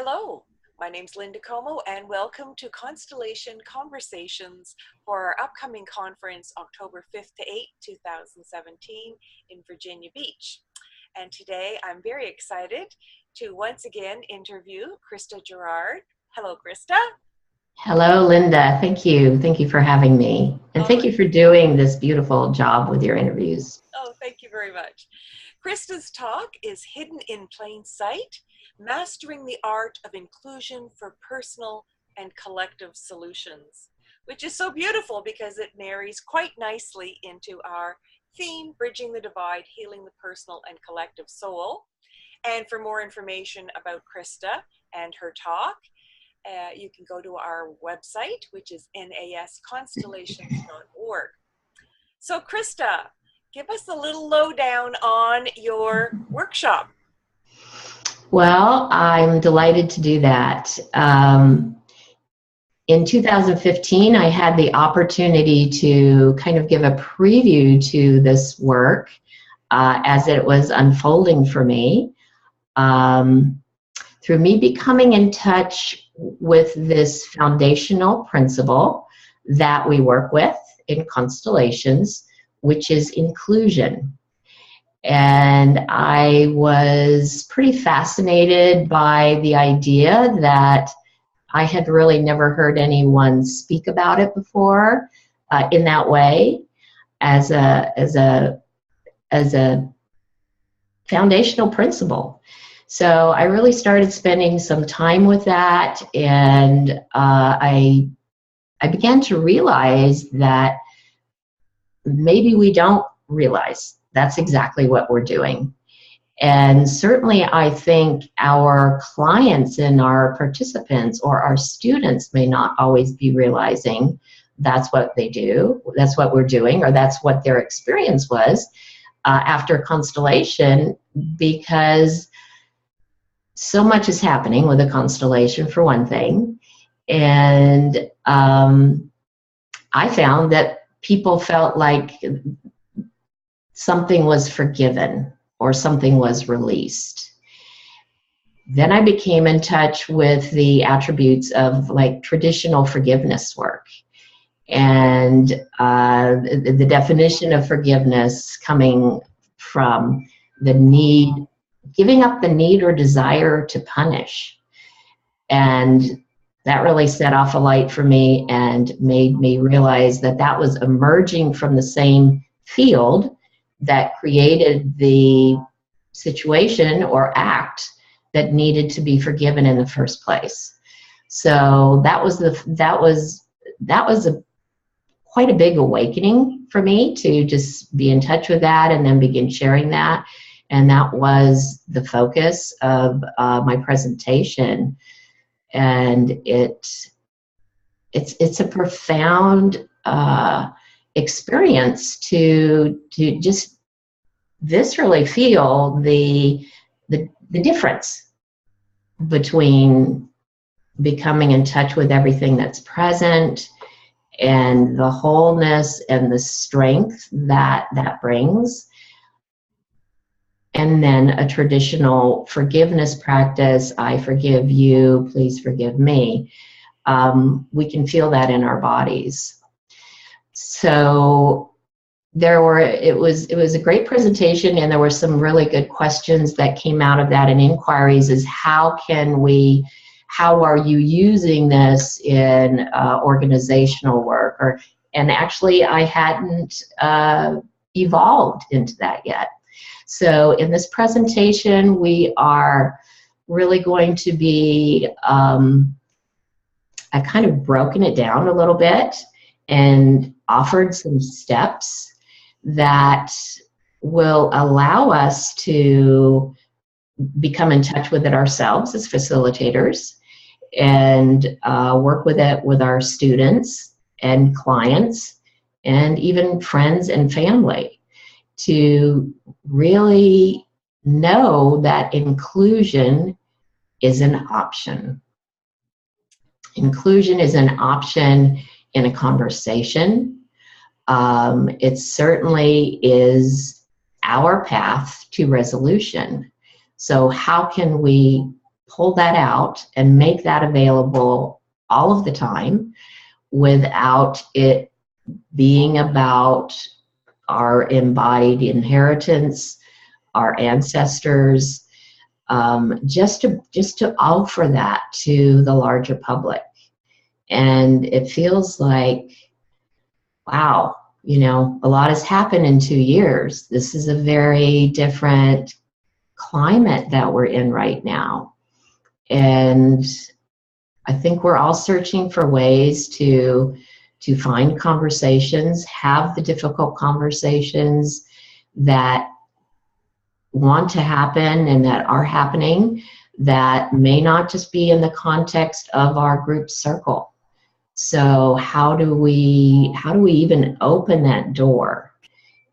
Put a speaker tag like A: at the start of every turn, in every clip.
A: Hello, my name's Linda Comeau and welcome to Constellation Conversations for our upcoming conference October 5th to 8th, 2017 in Virginia Beach. And today I'm very excited to once again interview Krista Jarrard. Hello, Krista.
B: Hello, Linda. Thank you. Thank you for having me. And thank you for doing this beautiful job with your interviews.
A: Oh, thank you very much. Krista's talk is Hidden in Plain Sight, Mastering the Art of Inclusion for Personal and Collective Solutions, which is so beautiful because it marries quite nicely into our theme, Bridging the Divide, Healing the Personal and Collective Soul. And for more information about Krista and her talk, you can go to our website, which is nasconstellations.org. So Krista, give us a little lowdown on your workshop.
B: Well, I'm delighted to do that. In 2015, I had the opportunity to kind of give a preview to this work as it was unfolding for me. Through me becoming in touch with this foundational principle that we work with in Constellations, which is inclusion. And I was pretty fascinated by the idea that I had really never heard anyone speak about it before in that way as a foundational principle. So I really started spending some time with that, and I began to realize that maybe we don't realize that's exactly what we're doing. And certainly I think our clients and our participants or our students may not always be realizing that's what they do, that's what we're doing, or that's what their experience was after Constellation, because so much is happening with a constellation, for one thing. And I found that people felt like something was forgiven or something was released. Then I became in touch with the attributes of like traditional forgiveness work. And the definition of forgiveness coming from the need, giving up the need or desire to punish. And that really set off a light for me and made me realize that that was emerging from the same field that created the situation or act that needed to be forgiven in the first place. So that was quite a big awakening for me to just be in touch with that and then begin sharing that. And that was the focus of my presentation. And it's a profound experience to just viscerally feel the difference between becoming in touch with everything that's present and the wholeness and the strength that brings. And then a traditional forgiveness practice, I forgive you, please forgive me. We can feel that in our bodies. So it was a great presentation, and there were some really good questions that came out of that, and inquiries is how are you using this in organizational work? And actually I hadn't evolved into that yet. So in this presentation, we are really going to be, I kind of broken it down a little bit and offered some steps that will allow us to become in touch with it ourselves as facilitators and work with it with our students and clients and even friends and family, to really know that inclusion is an option. Inclusion is an option in a conversation. It certainly is our path to resolution. So how can we pull that out and make that available all of the time without it being about our embodied inheritance, our ancestors, just to offer that to the larger public. And it feels like, wow, you know, a lot has happened in 2 years. This is a very different climate that we're in right now. And I think we're all searching for ways to find conversations, have the difficult conversations that want to happen and that are happening, that may not just be in the context of our group circle. So how do we even open that door?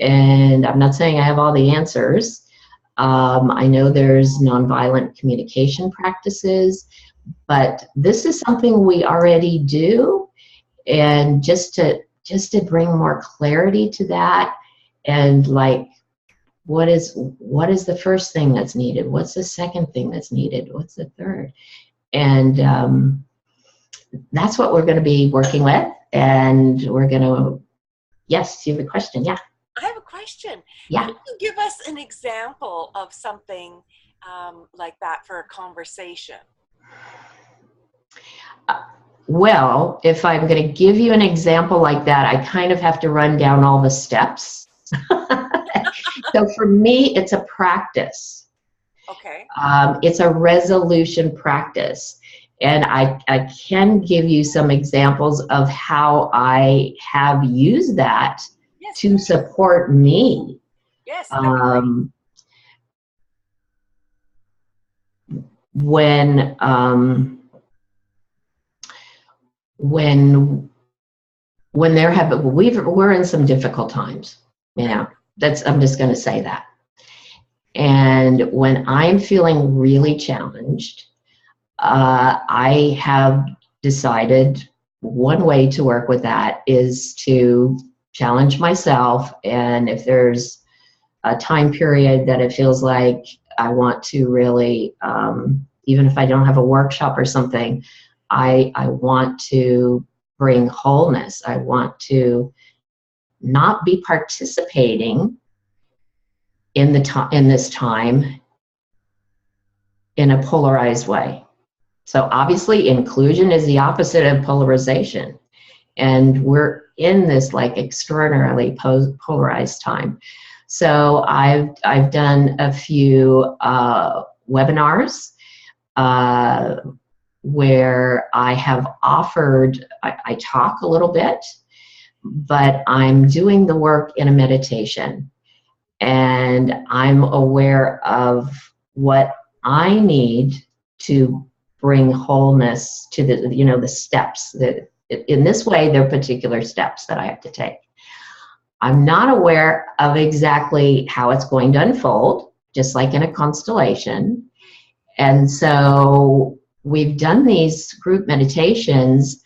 B: And I'm not saying I have all the answers. I know there's nonviolent communication practices, but this is something we already do. And just to bring more clarity to that, and like, what is the first thing that's needed? What's the second thing that's needed? What's the third? And that's what we're going to be working with. And we're going to, yes, you have a question? Yeah.
A: I have a question.
B: Yeah.
A: Can you give us an example of something like that for a conversation?
B: Well, if I'm going to give you an example like that, I kind of have to run down all the steps. So for me, it's a practice.
A: Okay.
B: It's a resolution practice. And I can give you some examples of how I have used that to support me.
A: Yes.
B: When there have we're in some difficult times, you know. I'm just going to say that. And when I'm feeling really challenged, I have decided one way to work with that is to challenge myself. And if there's a time period that it feels like I want to really, even if I don't have a workshop or something, I want to bring wholeness. I want to not be participating in this time in a polarized way. So obviously inclusion is the opposite of polarization. And we're in this like extraordinarily polarized time. So I've done a few webinars where I have offered, I talk a little bit, but I'm doing the work in a meditation. And I'm aware of what I need to bring wholeness to the steps that in this way, there are particular steps that I have to take. I'm not aware of exactly how it's going to unfold, just like in a constellation. And so we've done these group meditations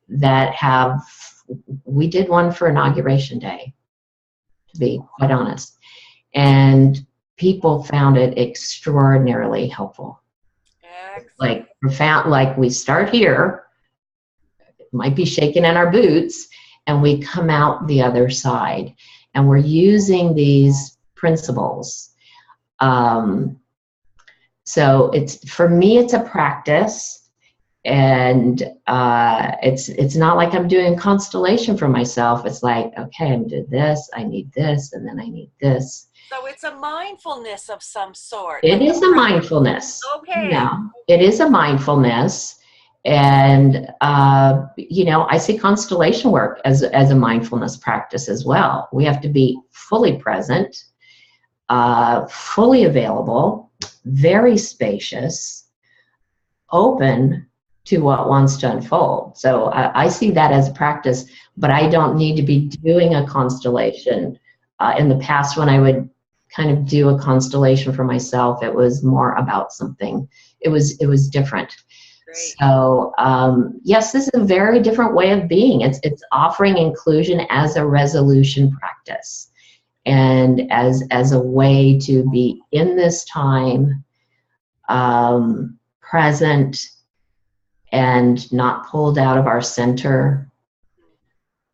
B: that we did one for Inauguration Day, to be quite honest. And people found it extraordinarily helpful.
A: Excellent.
B: Like profound, like we start here, might be shaking in our boots, and we come out the other side. And we're using these principles. So for me, it's a practice. And it's not like I'm doing constellation for myself. It's like, okay, I'm doing this, I need this, and then I need this.
A: So it's a mindfulness of some sort.
B: It is a mindfulness.
A: Okay.
B: Yeah, it is a mindfulness. And, I see constellation work as a mindfulness practice as well. We have to be fully present, fully available, very spacious, open to what wants to unfold. So I see that as a practice, but I don't need to be doing a constellation. In the past, when I would kind of do a constellation for myself, it was more about something. It was different. Great. So yes, this is a very different way of being. It's offering inclusion as a resolution practice, and as a way to be in this time present and not pulled out of our center,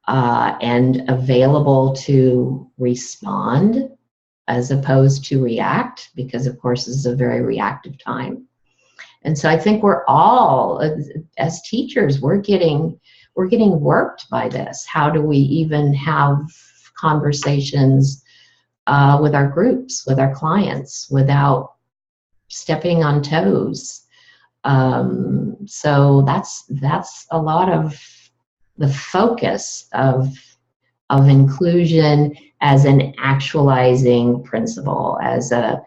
B: and available to respond as opposed to react, because of course this is a very reactive time. And so I think we're all, as teachers, we're getting worked by this. How do we even have conversations with our groups, with our clients, without stepping on toes? So that's a lot of the focus of inclusion as an actualizing principle, as a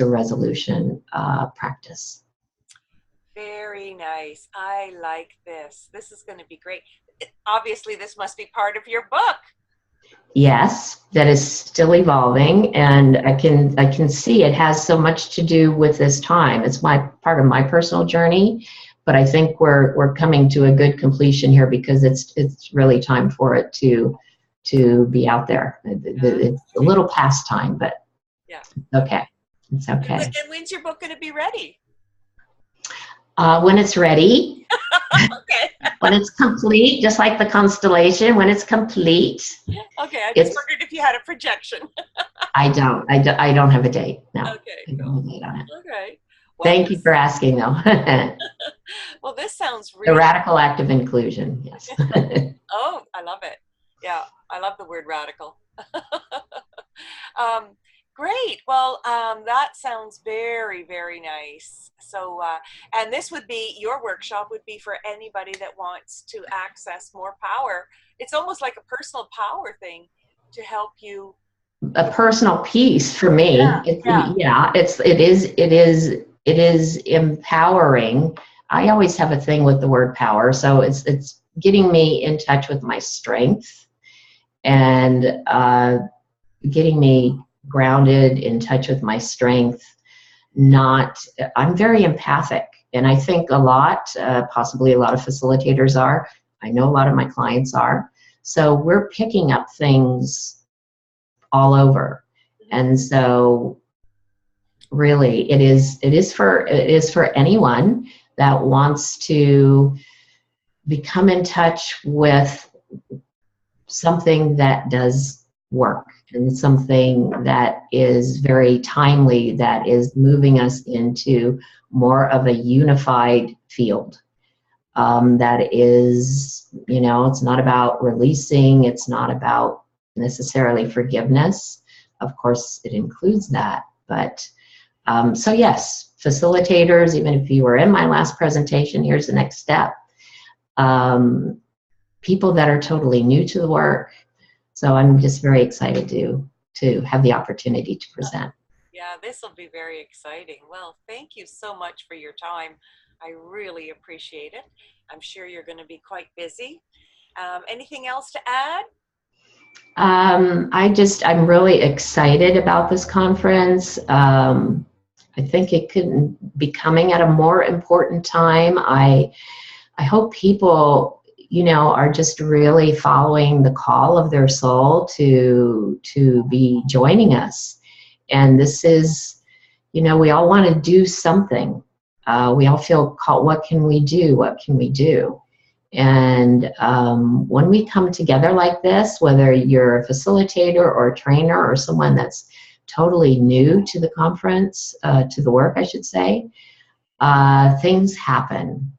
B: resolution practice.
A: Very nice. I like this. This is going to be great. Obviously, this must be part of your book.
B: Yes, that is still evolving, and I can see it has so much to do with this time. It's part of my personal journey, but I think we're coming to a good completion here, because it's really time for it to be out there. It's a little past time, but
A: yeah,
B: okay, it's okay.
A: And when's your book going to be ready?
B: When it's ready.
A: Okay.
B: When it's complete, just like the Constellation, when it's complete.
A: Okay, I just wondered if you had a projection.
B: I don't have a date. No.
A: Okay,
B: cool. Okay.
A: Well,
B: thank you for asking, though.
A: Well, this sounds really...
B: The radical act of inclusion, yes.
A: Oh, I love it. Yeah, I love the word radical. Great. Well, that sounds very, very nice. So, and this would be, your workshop would be for anybody that wants to access more power. It's almost like a personal power thing to help you.
B: A personal piece for me. It is empowering. I always have a thing with the word power. So it's getting me in touch with my strength, and getting me grounded, in touch with my strength. I'm very empathic, and I think a lot, possibly a lot of facilitators are. I know a lot of my clients are. So we're picking up things all over, and so really, it is for anyone that wants to become in touch with something that does work, and something that is very timely, that is moving us into more of a unified field. That is, it's not about releasing, it's not about necessarily forgiveness. Of course, it includes that, but so yes, facilitators, even if you were in my last presentation, here's the next step. People that are totally new to the work. So I'm just very excited to have the opportunity to present.
A: Yeah, this will be very exciting. Well, thank you so much for your time. I really appreciate it. I'm sure you're going to be quite busy. Anything else to add?
B: I'm really excited about this conference. I think it couldn't be coming at a more important time. I hope people, are just really following the call of their soul to be joining us. And this is, we all want to do something. We all feel called, what can we do? What can we do? And when we come together like this, whether you're a facilitator or a trainer or someone that's totally new to the conference, to the work, I should say, things happen.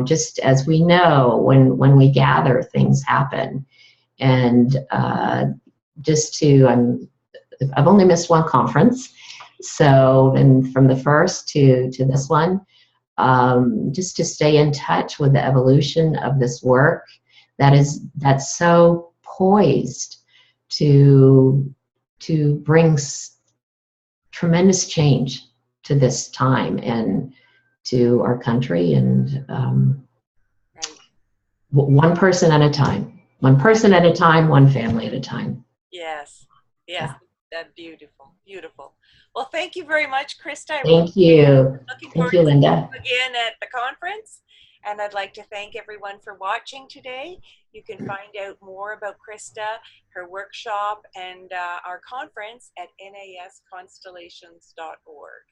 B: Just as we know, when we gather, things happen. And I've only missed one conference, so, and from the first to this one, just to stay in touch with the evolution of this work that's so poised to bring tremendous change to this time and to our country, and one person at a time, one family at a time.
A: Yes, yeah. That's beautiful, beautiful. Well, thank you very much, Krista.
B: Thank you. Thank you, Linda.
A: Again at the conference. And I'd like to thank everyone for watching today. You can find out more about Krista, her workshop, and our conference at nasconstellations.org.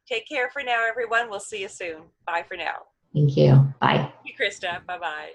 A: Take care for now, everyone. We'll see you soon. Bye for now.
B: Thank you. Bye.
A: Thank you, Krista. Bye-bye.